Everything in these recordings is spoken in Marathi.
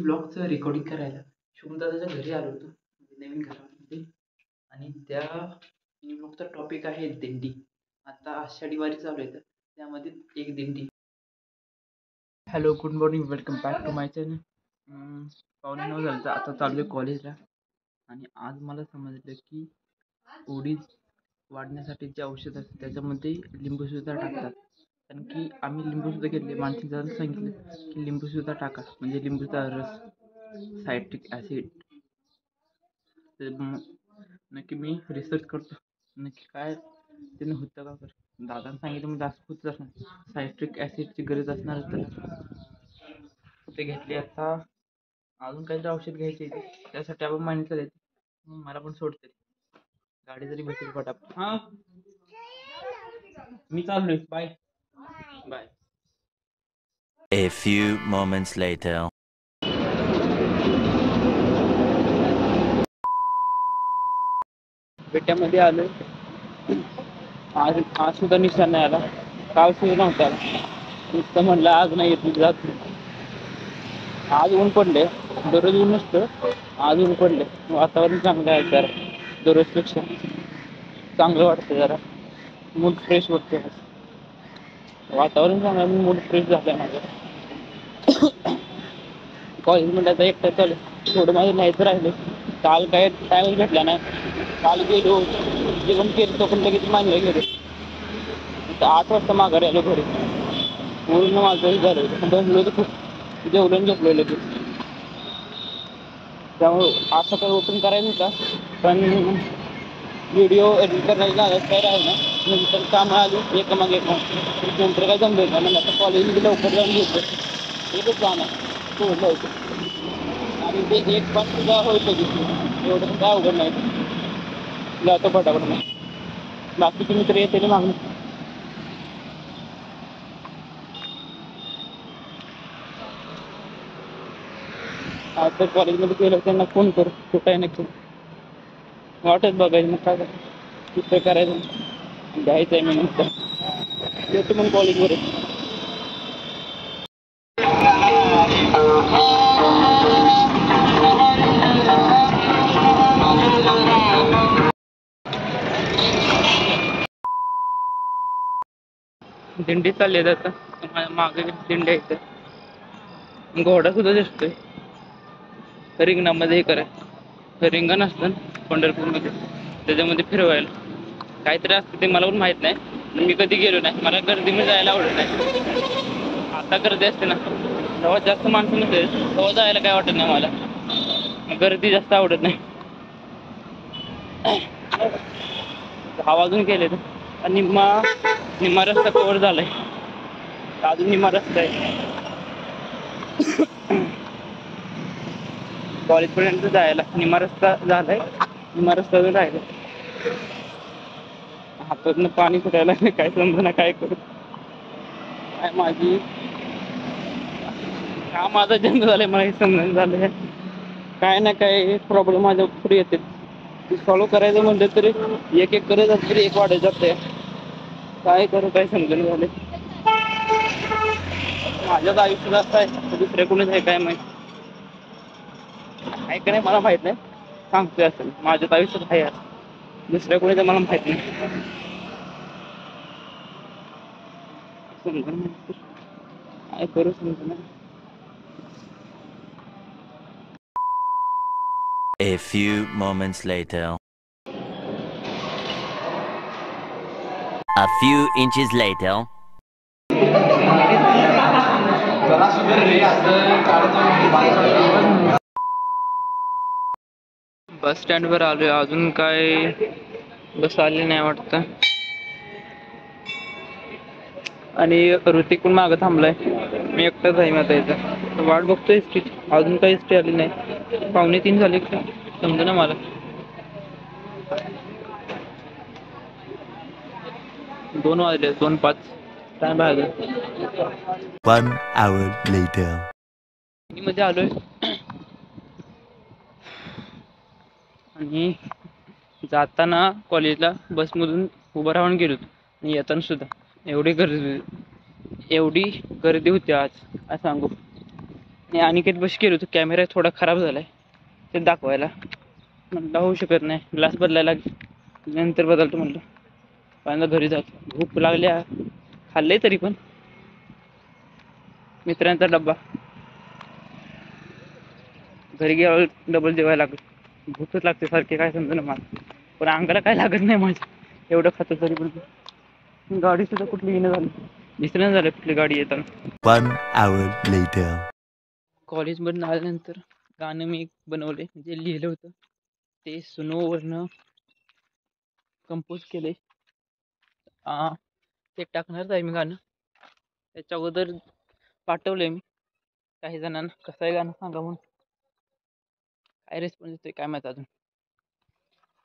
ब्लॉगचं रेकॉर्डिंग करायला शुभमदादाच्या घरी आलो होतो, नवीन घरामध्ये. आणि त्या मिनी ब्लॉगचा टॉपिक आहे दिंडी. आता आषाढी वारी चालू आहे, तर त्यामध्ये एक दिंडी. Hello, good morning, welcome back to my channel. 9:15 झालं तर आता चालू आहे कॉलेजला. आणि आज मला समजलं की ओढी वाढण्यासाठी जे औषध असते त्याच्यामध्ये लिंबूसुद्धा टाकतात. कारण की आम्ही लिंबूसुद्धा घेतले, मानसिकदारांनी सांगितलं की लिंबूसुद्धा टाका, म्हणजे लिंबूचा रस, सायट्रिक ॲसिड. नक्की मी रिसर्च करतो, नक्की काय त्याने होतं का. कर दादांनी सांगितलं म्हणजे असं होतच असणार, सायट्रिक ॲसिडची गरज असणार. तर ते घेतले. आता अजून काहीतरी औषध घ्यायचे, त्यासाठी आपण मागितलं जाते. मला पण सोडते गाडी जरी भेटेल पटापट. हां, मी चाललोय, bye bye. A few moments later. पेट्यामध्ये आलोय. आज सुद्धा निशाण नाही आला, काल सुद्धा नव्हता आला. नुसतं म्हणलं आज नाही येत, जात. आज ऊन पडले, दररोज ऊन नसतं, आज ऊन पडले. वातावरण चांगलं आहे जरा, दररोजपेक्षा चांगलं वाटतं, जरा मूड फ्रेश होते. वातावरण चांगलं, मूड फ्रेश झालं माझं. कॉलेजमध्ये आता एकटा चालू, थोडं माझं न्यायचं राहिलं. काल काय टाईमच भेटला नाही. काल गेलो, जेवण केलं, तो पण लगेच मानलं गेलो. 8 वाजता माघारी आलो घरी. पूर्ण माझं झालं, दमलो तर खूप, जेवलो आणि झोपलो लगेच. त्यामुळं आज सकाळी ओपन करायचं होता, पण व्हिडिओ एडिट करायला लागत काय राहिलं ना. नंतर कामं आली एक मग एक, नंतर काय जमलं का म्हणजे आता कॉलेजमध्ये लवकर जाऊन घेतो, एकच जाणार सोडलं होतं. आणि ते एक पास सुद्धा होईल लगेच, एवढं पण काय अवघड नाही, जातो पटापट. मग बाकीचे मित्र येते मागून. आता कॉलेजमध्ये गेलो, त्यांना फोन करू, कुठं आहे नक्की वाटत बघायचं. मग काय तिथं करायचं, घ्यायचं आहे मी. नंतर येतो मग कॉलेजवर. दिंडी चालली आहे आता, मागे दिंडी आहे. तर घोडा सुद्धा दिसतोय रिंगणामध्ये. हे कराय रिंगण असतं पंढरपूरमध्ये, त्याच्यामध्ये फिरवायला काहीतरी असतं, ते मला पण माहीत नाही. मी कधी गेलो नाही, मला गर्दीमध्ये जायला आवडत नाही. आता गर्दी असते ना, तेव्हा जास्त माणसं नसते, तेव्हा जायला काय वाटत नाही मला. गर्दी जास्त आवडत नाही. 10 वाजून गेले तर निम्मा रस्ता कव्हर झालाय, अजून निम्मा रस्ता आहे. कॉलेजपर्यंत जायला निम्मा रस्ता झालाय, निम्मा रस्ता अजून राहिला. हातातनं पाणी फुटायला काय समजना काय करू. काय माझा जन्म झालाय, मला हे समजून झालंय. काय ना काय प्रॉब्लेम माझ्या पुढे येते, ती सॉल्व्ह करायचं म्हणलं तरी एक एक करत असलं तरी एक वाढत जाते. काय करू काय समजून झाले. माझ्याच आयुष्यात असं आहे, दुसऱ्या कोणीच आहे काय माहिती आहे का नाही मला माहित नाही. सांगतोय असं, माझ्याच आयुष्यात आहे, दुसऱ्या कोणी तर मला माहित नाही. समजून काय करू समजून. A few moments later. A few inches later. बस स्टँडवर आलोय, अजून काय बस आली नाही वाटतं. आणि ऋतिक पण मागं थांबलाय, मी एकटाच आहे. आता इथं वाट बघतोय एसटी, अजून काही एसटी आली नाही. 2:45 झाली का समजा ना मला. 2 वाजले, 2:05 टाइम आहे. 1 hour later. मध्ये आलोय आणि जाताना कॉलेजला बसमधून उभं राहून गेलो, आणि येताना सुद्धा एवढी गर्दी होती आज, काय सांगू. अनिकेत बशी केलो होतो, कॅमेरा थोडा खराब झालाय ते दाखवायला म्हटलं होऊ शकत नाही, ग्लास बदलायला नंतर बदलतो म्हटलं. पहिल्यांदा घरी जातो, भूक लागल्या, खाल्लंय तरी पण मित्रांचा डब्बा घरी गेल्यावर डबल जेवायला लागत. भूकच लागते सारखे, काय समजा ना मला, पण अंगाला काय लागत नाही माझ्या एवढं खातं तरी पण. गाडी सुद्धा कुठली येणं झाली, दिसणं झालं कुठली गाडी येताना. 1 hour later. कॉलेजमधून आल्यानंतर गाणं मी बनवले, जे लिहिलं होतं ते सुनोवरनं कंपोज केले. ते टाकणारच आहे मी गाणं. त्याच्या अगोदर पाठवलंय मी काही जणांना, कसं आहे गाणं सांगा म्हणून. काय रिस्पॉन्स येतोय काय माहिती अजून.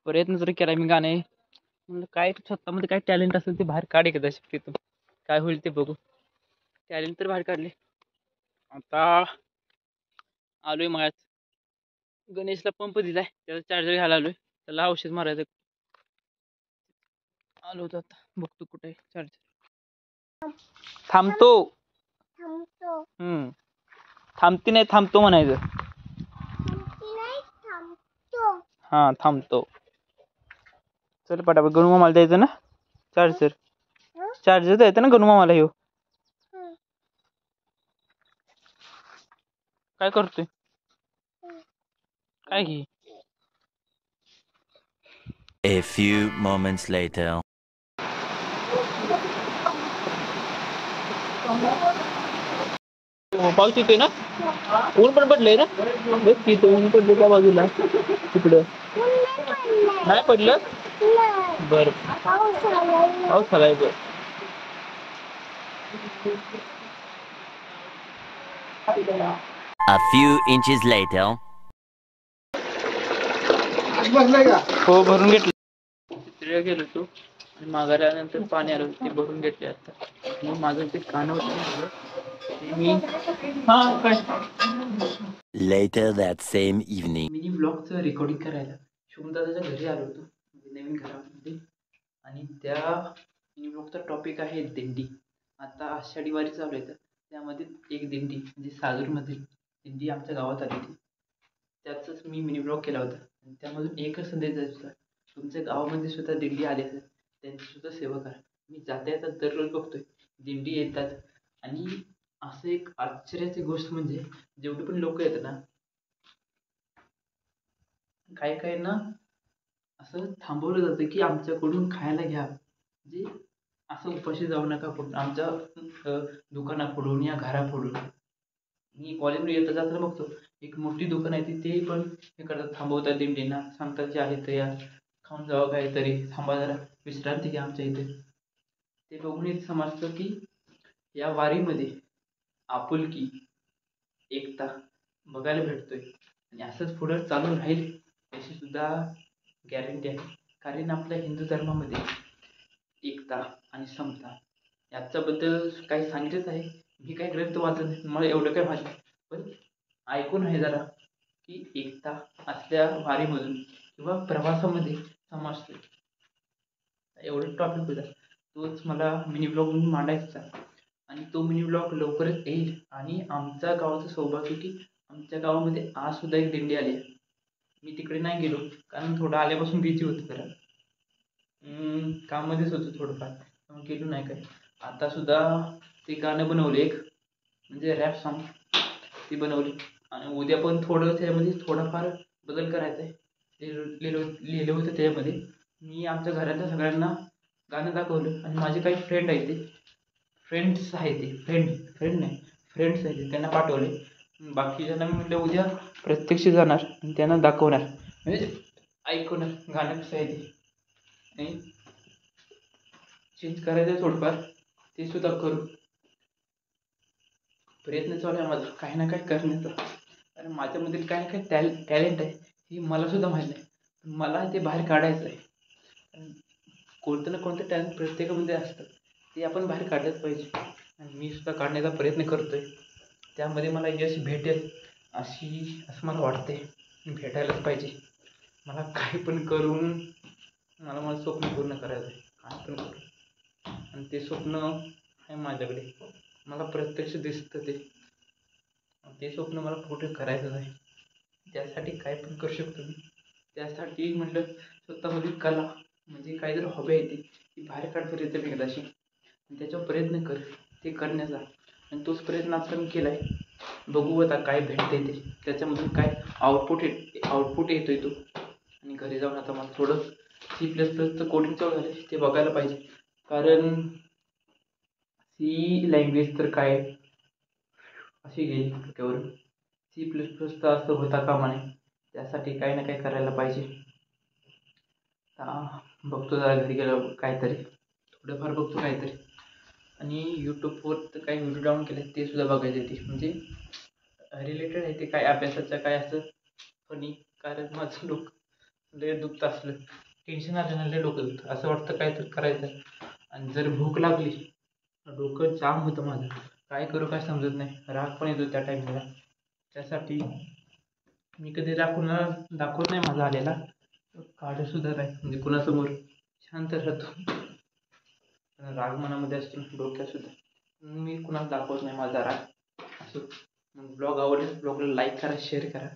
प्रयत्न जरी केला मी गाणे म्हणलं, काय स्वतःमध्ये काय टॅलेंट असेल ते बाहेर काढ एकदा शक्यतो, काय होईल ते बघू. टॅलेंट तर बाहेर काढले. आता आलोय मळ्यात, गणेशला पंप दिलाय, त्याचा चार्जर घ्यायला आलोय, त्याला औषध मारायचं. आलो होतो आता, बघतो कुठे आहे चार्जर. थांबतो. थांबती नाही, थांबतो म्हणायचं. हा थांबतो. चल पटापट, गणू मामाला द्यायचं ना चार्जर. चार्जर द्यायचं ना गणू मामाला. ह्यो काय करतोय, काय घे. A few moments later. पाऊस येतोय ना, ऊन पण पडलंय ना, बघ की ऊन पडलं त्या बाजूला तिकडं. नाही पडलं, बरं पाऊस आलाय बरं. A few inches later. हो भरून घेतलं. चित्रीला गेलो तू आणि माघारी आल्यानंतर पाणी आलं, ते भरून घेतले. आता मग माझं ते कान होतं मी काय Later that same evening. Mini ब्लॉगचं रेकॉर्डिंग करायला शुभमदादाच्या घरी आलो होतो, नवीन घरामध्ये. आणि त्या मिनी ब्लॉगचा टॉपिक आहे दिंडी. आता आषाढी वारी चालू आहे, तर त्यामध्ये एक दिंडी म्हणजे साजूरमधील दिंडी आमच्या गावात आली होती. त्याचाच मी मिनी ब्लॉग केला होता. आणि त्यामधून एकच संदेश द्यायचा, तुमच्या गावामध्ये सुद्धा दिंडी आली असेल, त्यांची सुद्धा सेवा करा. मी जाता येतात दररोज बघतोय दिंडी येतात. आणि असं एक आश्चर्याची गोष्ट म्हणजे, जेवढे पण लोक येतात ना, काही काही ना असं थांबवलं जातं की आमच्याकडून खायला घ्या, म्हणजे असं उपाशी जाऊ नका पुढून आमच्या दुकानापुढून या घरापुढून. मी कॉलेजमध्ये येता जाताना बघतो एक मोठी दुकान आहे, ते पण हे करतात, थांबवतात दिंडींना, सांगतात जे आहे ते या खाऊन जावं, काहीतरी थांबा जरा विश्रांती घ्या आमच्या इथे. ते बघून एक समजतं की या वारीमध्ये आपुलकी, एकता बघायला भेटतोय. आणि असंच पुढं चालू राहील याची सुद्धा गॅरंटी आहे. कारण आपल्या हिंदू धर्मामध्ये एकता आणि समता याच्याबद्दल काही सांगितलंच आहे. मी काही ग्रंथ वाचत नाही, मला एवढं काय माहिती, पण ऐकून आहे जरा की एकता असल्या वारीमधून किंवा प्रवासामध्ये समजते. एवढं टॉपिक होता, तोच मला मिनी ब्लॉग म्हणून मांडायचा. आणि तो मिनी ब्लॉग लवकरच येईल. आणि आमच्या गावाचं सौभाग्य की आमच्या गावामध्ये आज सुद्धा एक दिंडी आली आहे. मी तिकडे नाही गेलो, कारण थोडं आल्यापासून बिझी होतं जरा, काममध्येच होतो थोडंफार, मग गेलो नाही काय. आता सुद्धा ते गाणं बनवले एक, म्हणजे रॅप सॉन्ग ती बनवली. आणि उद्या पण थोडं त्यामध्ये थोडाफार बदल करायचा आहे. ते लिहिलं होतं त्यामध्ये. मी आमच्या घरातल्या सगळ्यांना गाणं दाखवलं. आणि माझे काही फ्रेंड आहेत, ते फ्रेंड्स आहेत, ते फ्रेंड नाही फ्रेंड्स आहेत, ते त्यांना पाठवले. बाकीच्यांना मी म्हटलं उद्या प्रत्यक्ष जाणार आणि त्यांना दाखवणार, म्हणजे ऐकवणार गाणं कसं आहे ते. आणि चेंज करायचं थोडंफार, ते सुद्धा करू. प्रयत्न चालू आहे माझा काही ना काही करण्याचा. कारण माझ्यामध्ये काही ना काही टॅलेंट आहे, हे मला सुद्धा माहीत नाही, मला ते बाहेर काढायचं आहे. कोणतं ना कोणतं टॅलेंट प्रत्येकामध्ये असतं, ते आपण बाहेर काढलंच पाहिजे. आणि मी सुद्धा काढण्याचा प्रयत्न करतोय. त्यामध्ये मला यश भेटेल असं मला वाटते, भेटायलाच पाहिजे. मला काही पण करून मला माझं स्वप्न पूर्ण करायचं आहे, काय पण करून. आणि ते स्वप्न आहे माझ्याकडे, मला प्रत्यक्ष दिसतं ते. ते स्वप्न मला पूर्ण करायचं आहे. त्यासाठी काय पण करू शकतो मी. त्यासाठी म्हटलं स्वतःमध्ये कला म्हणजे काय जर हॉबी आहे ती बाहेर काढ बरं एकदाची. आणि त्याच्यावर प्रयत्न कर ते करण्याचा. आणि तोच प्रयत्न आता मी केला आहे. बघू आता काय भेटते ते. त्याच्यामधून काय आउटपुट येतोय तो. आणि घरी जाऊन आता मला थोडं C++चं कोडिंग चालू झालं ते बघायला पाहिजे. कारण सी लँग्वेज तर काय अशी गेली डोक्यावरून. C++ तर असं होता कामा नये. त्यासाठी काही ना काही करायला पाहिजे. बघतो जरा घरी गेल्यावर काहीतरी थोडंफार बघतो काहीतरी. आणि यूट्यूबवर तर काही व्हिडिओ डाउन केले ते सुद्धा बघायचे ते म्हणजे रिलेटेड आहे ते काय अभ्यासाचं काय असं फनी. कारण माझं डोकं लय दुखतं असलं टेन्शन आलं ना लय डोकं दुखतं. असं वाटतं काहीतरी करायचं. आणि जर भूक लागली डोकं जाम होतं माझं. काय करू काय समजत नाही. राग पण येतो त्या टाईमला. त्यासाठी मी कधी राग कुणाला दाखवत नाही माझा आलेला. काढतसुद्धा नाही म्हणजे कुणासमोर शांत राहतो. पण राग मनामध्ये असतो डोक्यातसुद्धा. मी कुणाला दाखवत नाही माझा राग. असो. मग ब्लॉग आवडल्यास ब्लॉगला लाईक करा, शेअर करा,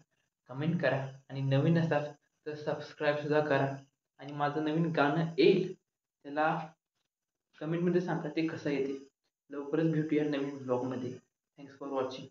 कमेंट करा. आणि नवीन असाल तर सबस्क्राईबसुद्धा करा. आणि माझं नवीन गाणं येईल त्याला कमेंटमध्ये सांगा ते कसं येते. लवकरच भेटूया नवीन ब्लॉगमध्ये. Thanks for watching.